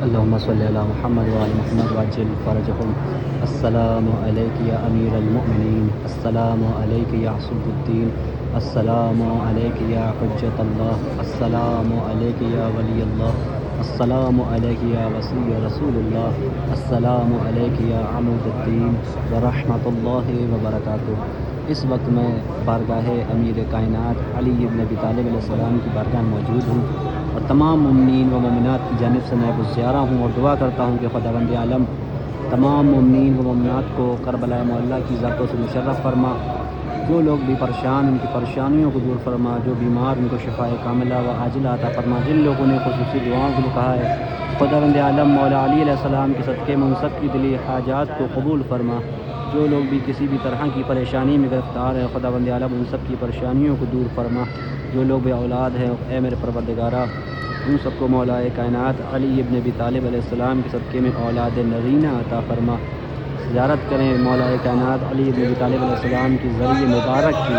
اللهم صل على محمد وعلى محمد وعجل فرجهم. السلام عليك يا أمير المؤمنين، السلام عليك يا عصمة الدين، السلام عليك يا حجة الله، السلام عليك يا ولي الله، السلام عليك يا وصي رسول الله، السلام عليك يا عمود الدين ورحمۃ اللہ وبرکاتہ. اس وقت میں بارگاہ امیر کائنات علی ابن ابی طالب علیہ السلام کی بارگاہ میں موجود ہوں اور تمام مومنین و مومنات کی جانب سے نائب الزیارہ ہوں اور دعا کرتا ہوں کہ خداوند عالم تمام مومنین و مومنات کو کربلا معلیٰ کی ذاتوں سے مشرف فرما. جو لوگ بھی پریشان ان کی پریشانیوں کو دور فرما، جو بیمار ان کو شفاء کاملہ و عاجلہ عطا فرما. جن لوگوں نے خصوصی دعاؤں کے لیے کہا ہے خداوند عالم مولا علی علیہ السلام کے صدقے میں ان سب کی دلی حاجات کو قبول فرما. جو لوگ بھی کسی بھی طرح کی پریشانی میں گرفتار ہیں خداوند عالم ان سب کی پریشانیوں کو دور فرما. جو لوگ بے اولاد ہیں اے میرے پروردگارہ ان سب کو مولا کائنات علی ابن ابی طالب علیہ السلام کے صدقے میں اولاد نرینہ عطا فرما. زیارت کریں مولا کائنات علی ابن ابی طالب علیہ السلام کی ذریعہ مبارک کی